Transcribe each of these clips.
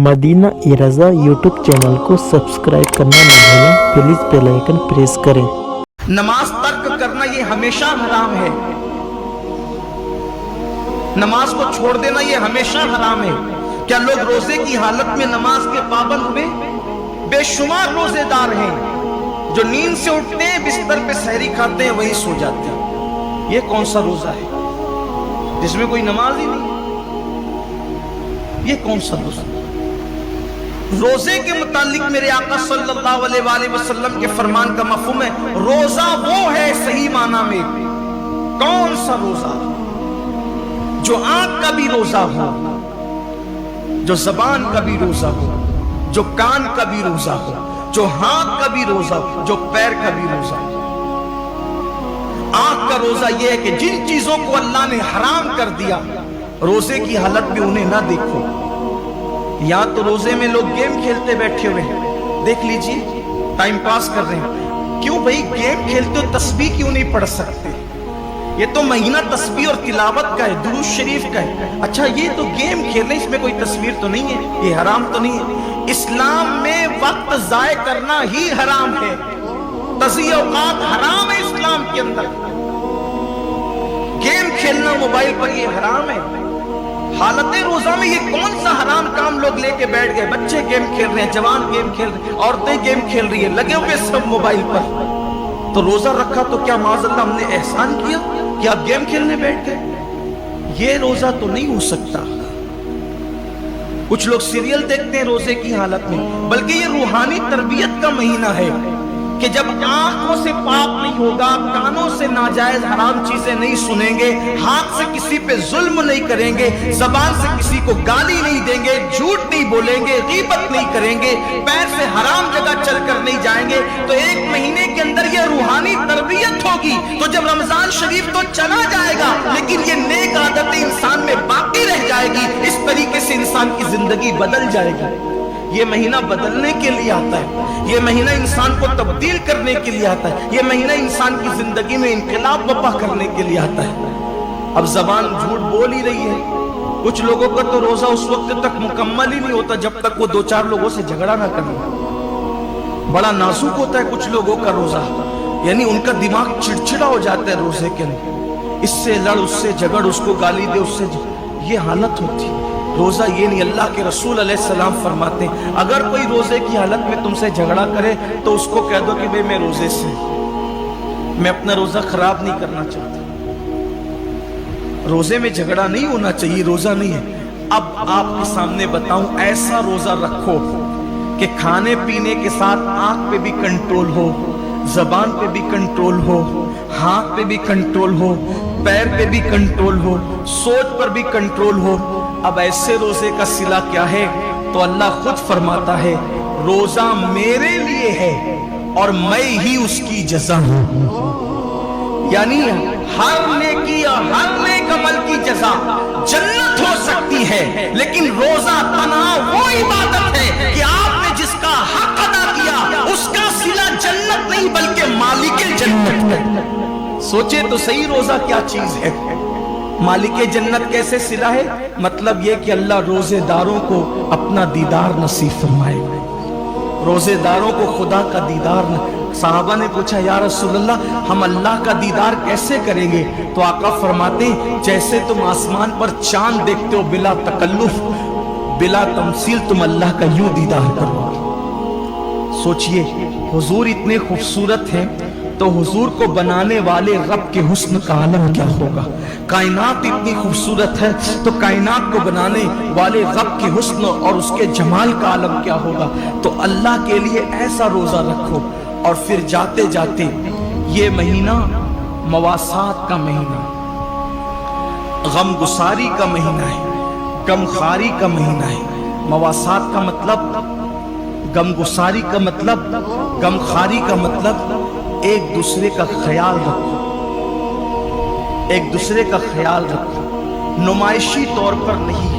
Medina रज़ा YouTube channel को subscribe करना न भूलें। प्लीज बेल आइकन प्रेस करें। नमाज तर्क करना ये हमेशा हराम है। नमाज को छोड़ देना ये हमेशा हराम है। क्या लोग रोजे की हालत में नमाज के पाबंद हुए? बेशुमार रोजेदार हैं जो नींद से उठते हैं, बिस्तर पे सहरी खाते हैं, वही सो जाते हैं। ये कौन सा रोजा है जिसमें कोई नमाज ही नहीं? ये कौन सा रोजा? रोजे के मुतालिक मेरे आका सल्लल्लाहु अलैहि वसल्लम के फरमान का मफहूम है, रोजा वो है सही माना में। कौन सा रोजा? जो आंख का भी रोजा हो, जो जबान का भी रोजा हो, जो कान का भी रोजा हो, जो हाथ का भी रोजा हो, जो पैर का भी रोजा हो। आंख का रोजा यह है कि जिन चीजों को अल्लाह ने हराम कर दिया, रोजे की हालत में उन्हें ना देखो। या तो रोजे में लोग गेम खेलते बैठे हुए हैं, देख लीजिए, टाइम पास कर रहे हैं। क्यों भाई गेम खेलते हो? तस्बीह क्यों नहीं पढ़ सकते? ये तो महीना तस्बीह और तिलावत का है, दुरूद शरीफ का है। अच्छा, ये तो गेम खेलने, इसमें कोई तस्वीर तो नहीं है, ये हराम तो नहीं है। इस्लाम में वक्त जाय करना ही हराम है। तज़ीया औकात हराम है इस्लाम के अंदर। गेम खेलना मोबाइल पर ये हराम है। हालत रोजा में ये कौन सा हराम काम लोग लेके बैठ गए? बच्चे गेम खेल रहे हैं, जवान गेम खेल रहे हैं, औरतें गेम खेल रही है, लगे हुए सब मोबाइल पर। तो रोजा रखा तो क्या माज़अल्लाह हमने एहसान किया कि आप गेम खेलने बैठ गए? ये रोजा तो नहीं हो सकता। कुछ लोग सीरियल देखते हैं रोजे की हालत में, बल्कि ये रूहानी तरबियत का महीना है कि जब आंखों से पाप नहीं होगा, कानों से नाजायज हराम चीजें नहीं सुनेंगे, हाथ से किसी पे जुल्म नहीं करेंगे, जबान से किसी को गाली नहीं देंगे, झूठ नहीं बोलेंगे, गीबत नहीं करेंगे, पैर से हराम जगह चलकर नहीं जाएंगे, तो एक महीने के अंदर ये रूहानी तरबियत होगी। तो जब रमजान शरीफ तो चला जाएगा, लेकिन ये नेक आदतें इंसान में बाकी रह जाएगी। इस तरीके से इंसान की जिंदगी बदल जाएगी। ये महीना बदलने के लिए आता है, ये महीना इंसान को तब्दील करने के लिए आता है, ये महीना इंसान की जिंदगी में इंकलाब बर्पा करने के लिए आता है। अब जबान झूठ बोल ही रही है। कुछ लोगों का तो रोजा उस वक्त तक मुकम्मल ही नहीं होता जब तक वो दो चार लोगों से झगड़ा ना करें। बड़ा नाजुक होता है कुछ लोगों का रोजा, यानी उनका दिमाग चिड़चिड़ा हो जाता है रोजे के अंदर। इससे लड़, उससे झगड़, उसको गाली दे, उससे ये हालत होती है। रोजा ये नहीं। अल्लाह के रसूल अलैहिस्सलाम फरमाते हैं, अगर कोई रोजे की हालत में तुमसे झगड़ा करे तो उसको कह दो कि भाई मैं रोजे से, मैं अपना रोजा खराब नहीं करना चाहता। रोजे में झगड़ा नहीं होना चाहिए, रोजा नहीं है। अब आपके सामने बताऊं, ऐसा रोजा रखो कि खाने पीने के साथ आंख पे भी कंट्रोल हो, जबान पे भी कंट्रोल हो, हाथ पे भी कंट्रोल हो, पैर पे भी कंट्रोल हो, सोच पर भी कंट्रोल हो। अब ऐसे रोजे का सिला क्या है? तो अल्लाह खुद फरमाता है, रोजा मेरे लिए है और मैं ही उसकी जज़ा हूं। यानी हर नेकी और हर नेक अमल की जज़ा जन्नत हो सकती है, लेकिन रोजा तन्हा वो इबादत है कि आपने जिसका हक अदा किया उसका सिला जन्नत नहीं बल्कि मालिक जन्नत है। सोचे तो सही, रोजा क्या चीज है? मालिक जन्नत कैसे सिला है? मतलब यह कि अल्लाह रोजेदारों को अपना दीदार नसीब फरमाएगा, रोजेदारों को खुदा का दीदार। साहबा ने पूछा, या रसूल अल्लाह, हम अल्लाह का दीदार कैसे करेंगे? तो आका फरमाते, जैसे तुम आसमान पर चांद देखते हो, बिला तकल्लुफ, बिला तमसील, तुम अल्लाह का यूं दीदार करोगे। सोचिए, हुजूर इतने खूबसूरत हैं, तो हुजूर को बनाने वाले रब के हुस्न का आलम क्या होगा? कायनात इतनी खूबसूरत है, तो कायनात को बनाने वाले रब के हुस्न और उसके जमाल का आलम क्या होगा? तो अल्लाह के लिए ऐसा रोजा रखो। और फिर जाते जाते, ये महीना मवासात का महीना, गमगुसारी का महीना है, गमखारी का महीना है। मवासात का मतलब, गमगुसारी का मतलब, गमखारी का मतलब एक दूसरे का ख्याल रखो, एक दूसरे का ख्याल रखो, नुमाइशी तौर पर नहीं,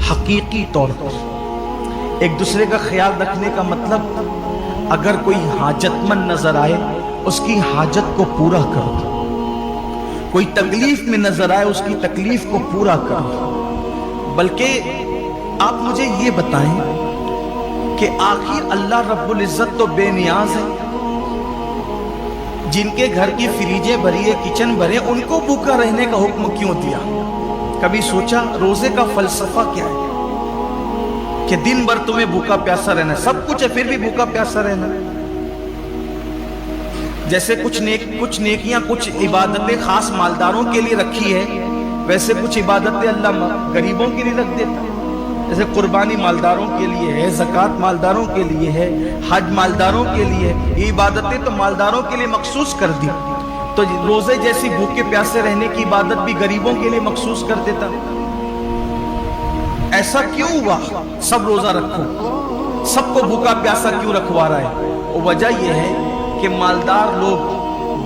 हकीकी तौर पर। एक दूसरे का ख्याल रखने का मतलब, अगर कोई हाजतमंद नजर आए उसकी हाजत को पूरा करो, कोई तकलीफ में नजर आए उसकी तकलीफ को पूरा करो। बल्कि आप मुझे ये बताएं کہ آخر اللہ رب العزت تو بے نیاز ہے. جن کے گھر کی فریجیں بھری ہے، کچن بھرے، ان کو بھوکا رہنے کا حکم کیوں دیا؟ کبھی سوچا روزے کا فلسفہ کیا ہے؟ کہ دن بھر تمہیں بھوکا پیاسا رہنا ہے، سب کچھ ہے پھر بھی بھوکا پیاسا رہنا ہے. جیسے کچھ نیکیاں، کچھ عبادتیں خاص مالداروں کے لیے رکھی ہے، ویسے کچھ عبادتیں اللہ غریبوں کے لیے رکھ دیتا ہے. جیسے قربانی مالداروں کے لیے ہے، زکوٰۃ مالداروں کے لیے ہے، حج مالداروں کے لیے ہے. یہ عبادتیں تو مالداروں کے لیے مخصوص کر دی. تو روزے جیسی بھوکے پیاسے رہنے کی عبادت بھی غریبوں کے لیے مخصوص کر دیتا. ایسا کیوں ہوا؟ سب روزہ رکھو، سب کو بھوکا پیاسا کیوں رکھوا رہا ہے؟ وجہ یہ ہے کہ مالدار لوگ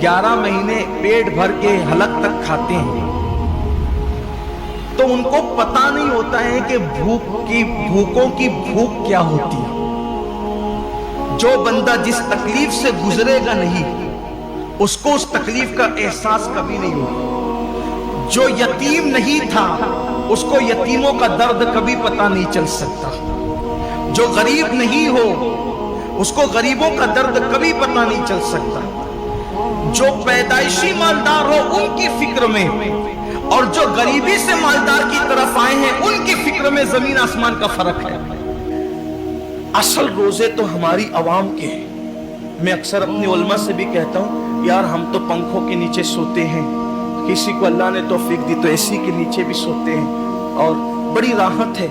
11 مہینے پیٹ بھر کے حلق تک کھاتے ہیں، تو ان کو پتہ نہیں ہوتا ہے کہ بھوکوں کی بھوک کیا ہوتی ہے. جو بندہ جس تکلیف سے گزرے گا نہیں، اس کو اس تکلیف کا احساس کبھی نہیں ہوگا. جو یتیم نہیں تھا، اس کو یتیموں کا درد کبھی پتہ نہیں چل سکتا. جو غریب نہیں ہو، اس کو غریبوں کا درد کبھی پتہ نہیں چل سکتا. جو پیدائشی مالدار ہو ان کی فکر میں، اور جو غریبی سے مالدار کی طرف آئے ہیں ان کی فکر میں زمین آسمان کا فرق ہے. اصل روزے تو ہماری عوام کے ہیں. میں اکثر اپنی علماء سے بھی کہتا ہوں، یار ہم تو پنکھوں کے نیچے سوتے ہیں، کسی کو اللہ نے توفیق دی تو اے سی کے نیچے بھی سوتے ہیں اور بڑی راحت ہے.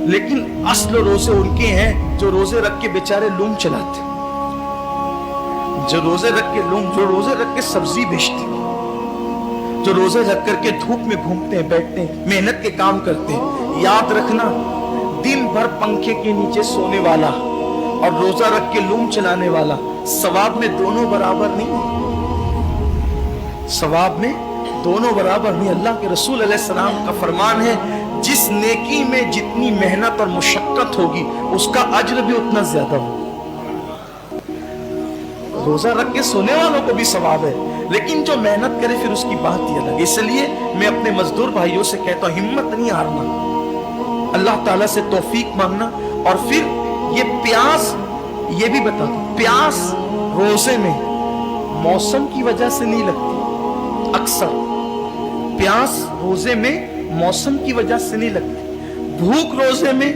لیکن اصل روزے ان کے ہیں جو روزے رکھ کے بیچارے لوم چلاتے، جو روزے رکھ کے سبزی بیچتے، جو روزے رکھ کر کے دھوپ میں گھومتے ہیں، بیٹھتے ہیں، محنت کے کام کرتے ہیں. یاد رکھنا، دن بھر پنکھے کے نیچے سونے والا اور روزہ رکھ کے لوم چلانے والا ثواب میں دونوں برابر نہیں. ثواب میں دونوں برابر نہیں. اللہ کے رسول علیہ السلام کا فرمان ہے، جس نیکی میں جتنی محنت اور مشقت ہوگی اس کا اجر بھی اتنا زیادہ ہوگا. روزہ رکھ کے سونے والوں کو بھی ثواب ہے، لیکن جو محنت کرے پھر اس کی بات ہی الگ. اس لیے میں اپنے مزدور بھائیوں سے کہتا ہوں، ہمت نہیں ہارنا، اللہ تعالیٰ سے توفیق مانگنا. اور پھر یہ پیاس، یہ بھی بتا دوں، پیاس روزے میں موسم کی وجہ سے نہیں لگتی. اکثر پیاس روزے میں موسم کی وجہ سے نہیں لگتی. بھوک روزے میں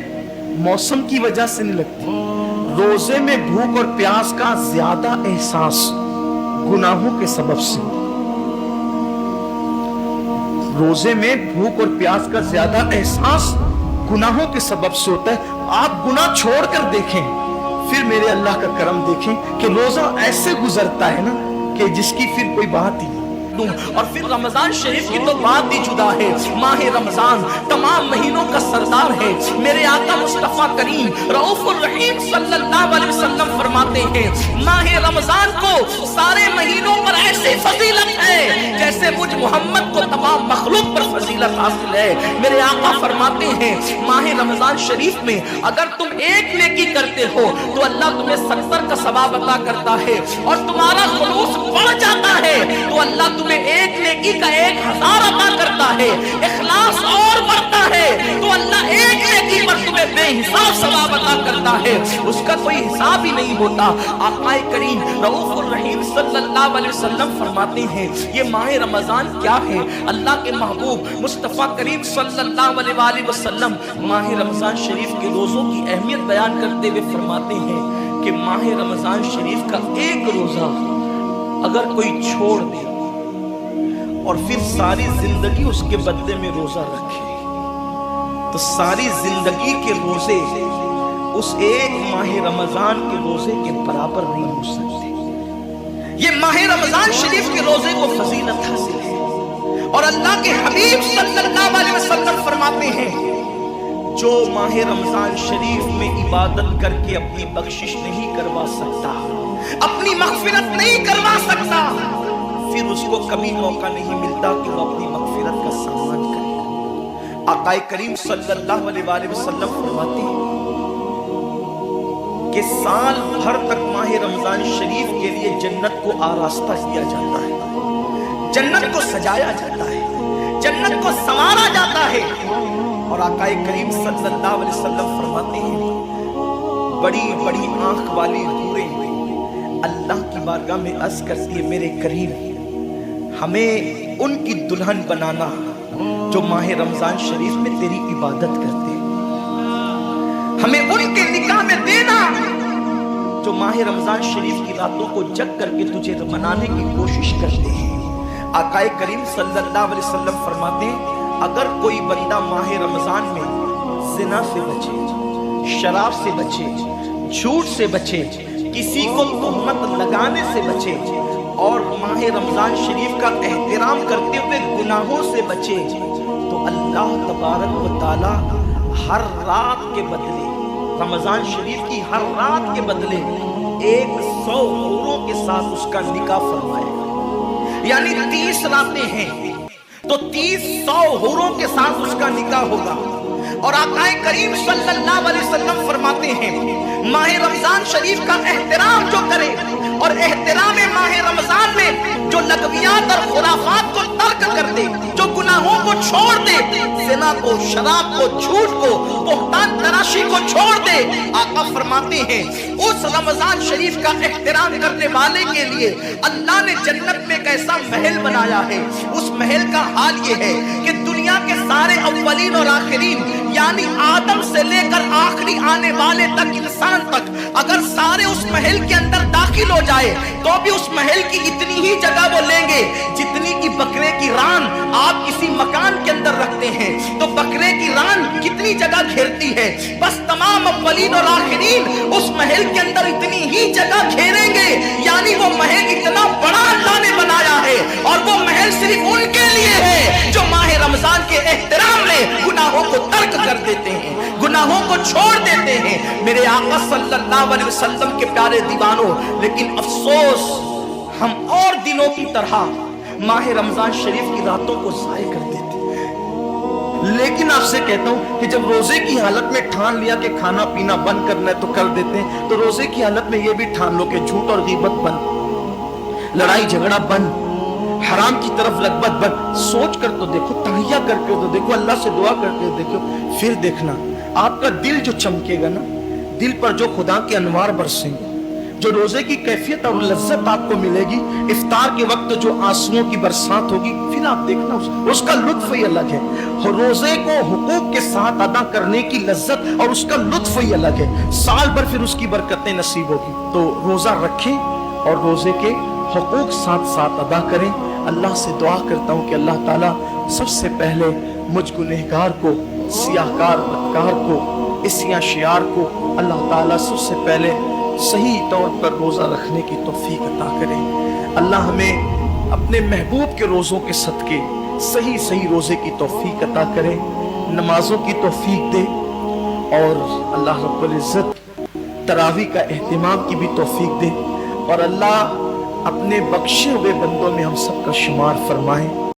موسم کی وجہ سے نہیں لگتی. روزے میں بھوک اور پیاس کا زیادہ احساس گناہوں کے سبب سے. روزے میں بھوک اور پیاس کا زیادہ احساس گناہوں کے سبب سے ہوتا ہے. آپ گناہ چھوڑ کر دیکھیں، پھر میرے اللہ کا کرم دیکھیں کہ روزہ ایسے گزرتا ہے نا کہ جس کی پھر کوئی بات ہی نہیں. اور پھر رمضان شریف کی تو بات ہی جدا ہے. ماہ رمضان تمام مہینوں کا سردار ہے. میرے آقا مصطفیٰ کریم رؤوف الرحیم صلی اللہ علیہ وسلم فرماتے ہیں، ماہ رمضان کو سارے مہینوں پر ایسی فضیلت ہے جیسے مجھ محمد کو تمام مخلوق پر فضیلت حاصل ہے. میرے آقا فرماتے ہیں، ماہ رمضان شریف میں اگر تم ایک نیکی کرتے ہو تو اللہ تمہیں 70 کا ثواب عطا کرتا ہے، اور تمہارا خلوص بڑھ جاتا ہے تو اللہ تمہیں ایک نیکی کا 1000 عطا کرتا ہے. اخلاص اور بڑھتا ہے تو اللہ ایک نیکی پر تمہیں بے حساب ثواب عطا کرتا ہے، اس کا کوئی حساب ہی نہیں ہوتا. آقا کریم رؤوف الرحیم صلی اللہ علیہ وسلم فرماتے ہیں، یہ ماہ رمضان کیا ہے؟ اللہ کے محبوب مصطفیٰ کریم صلی اللہ علیہ وسلم ماہ رمضان شریف کے روزوں کی اہمیت بیان کرتے ہوئے فرماتے ہیں کہ ماہ رمضان شریف کا ایک روزہ اگر کوئی چھوڑ دے اور پھر ساری زندگی اس کے بدلے میں روزہ رکھے تو ساری زندگی کے روزے اس ایک ماہ رمضان کے روزے کے برابر نہیں ہو سکتے. یہ ماہ رمضان شریف کے روزے کو فضیلت حاصل ہے. اور اللہ کے حبیب صلی اللہ علیہ وسلم فرماتے ہیں، جو ماہ رمضان شریف میں عبادت کر کے اپنی بخشش نہیں کروا سکتا، اپنی مغفرت نہیں کروا سکتا، پھر اس کو کبھی موقع نہیں ملتا کہ وہ اپنی مغفرت کا سامان کرے. آقا کریم صلی اللہ علیہ وسلم فرماتے ہیں کہ سال بھر تک ماہ رمضان شریف کے لیے جنت کو آراستہ کیا جاتا ہے، جنت کو سجایا جاتا ہے، جنت کو سنوارا جاتا ہے. اور آقا کریم صلی اللہ علیہ وسلم فرماتے ہیں बड़ी बड़ी आंख वाली हूरें अल्लाह की बारगाह में अर्ज करती है, मेरे करीम हमें उनकी दुल्हन बनाना जो माह रमजान शरीफ में तेरी इबादत करते हैं, हमें उनके निकाह में देना जो माह रमजान शरीफ की रातों को जग करके तुझे मनाने की कोशिश करते हैं। आकाए करीम सल्लल्लाहु अलैहि वसल्लम फरमाते हैं, अगर कोई बंदा माह रमजान में जिना से बचे, शराब से बचे, झूठ से बचे, किसी को तोहमत लगाने से बचे और माह रमजान शरीफ का एहतराम करते हुए गुनाहों से बचे, तो अल्लाह तबारक व तआला हर रात के बदले, रमजान शरीफ की हर रात के बदले 100 हूरों के साथ उसका निकाह फरमाएगा। यानी 30 रातें हैं तो 100 हूरों के साथ उसका निकाह होगा। और आकाए करीम सल्लल्लाहु अलैहि वसल्लम फरमाते हैं, माह रमजान शरीफ का एहतराम जो करे और एहतराम माह रमजान में जो लगवियात और खुराफात को तर्क कर दे, जो गुनाहों को छोड़ दे, ज़िना को, शराब को, झूठ को, बोहतान तराशी को छोड़ दे, आका फरमाते हैं उस रमजान शरीफ का एहतराम करने वाले के लिए अल्लाह ने जन्नत में एक ऐसा महल बनाया है। उस महल का हाल ये है कि दुनिया के सारे अव्वलीन और आखिरीन, यानी आदम से लेकर आखिरी आने वाले तक, इंसान तक, अगर सारे उस महल के अंदर दाखिल हो जाए तो भी उस महल की इतनी ही जगह वो लेंगे जितनी की बकरे की रान आप किसी मकान के अंदर रखते हैं। तो बकरे की रान कितनी जगह घेरती है, बस तमाम अव्वलीन और आखिरीन उस महल के अंदर इतनी ही जगह घेरेंगे। यानी वो महल इतना बड़ा अल्लाह ने बनाया है और वो महल सिर्फ उनके लिए है जो माह रमजान के एहतराम में गुनाहों को तर्क कर देते हैं, गुनाहों को छोड़ देते हैं। मेरे आका सल्लल्लाहु अलैहि वसल्लम के प्यारे दीवानों, लेकिन अफसोस हम और दिनों की तरह माह रमजान शरीफ की रातों को ज़ाय कर देते हैं। लेकिन आपसे कहता हूं कि जब रोजे की हालत में ठान लिया कि खाना पीना बंद करना है तो कर देते हैं, तो रोजे की हालत में ये भी ठान लो कि झूठ और गीबत बंद, लड़ाई झगड़ा बंद, हराम की तरफ लगबत बंद। सोच कर तो देखो, तहैया करके तो देखो, अल्लाह से दुआ करके देखो, फिर देखना आपका दिल जो चमकेगा ना, दिल पर जो खुदा के अनवार बरसेंगे, जो रोजे की कैफियत और लज्जत आपको मिलेगी, इफ्तार के वक्त जो आंसुओं की बरसात होगी, फिर आप देखना उसका लुत्फ ही अलग है। रोजे को हुकूक के साथ अदा करने की लज्जत और उसका लुत्फ ही अलग है। साल भर फिर उसकी बरकतें नसीब होगी। तो रोजा रखें और रोजे के हुकूक साथ साथ अदा करें। अल्लाह से दुआ करता हूँ कि अल्लाह ताला सबसे पहले मुझ गुनहगार को, सियाहकार बदकार को, इसिया शियार को अल्लाह ताला सबसे पहले सही तौर पर रोज़ा रखने की तौफीक अता करे। अल्लाह हमें अपने महबूब के रोज़ों के सदके सही सही रोज़े की तौफीक अता करे, नमाजों की तौफीक दे और अल्लाह रब्बुल इज़्ज़त तरावी का एहतिमाम की भी तौफीक दे और अल्लाह अपने बख्शे हुए बंदों में हम सबका शुमार फरमाए।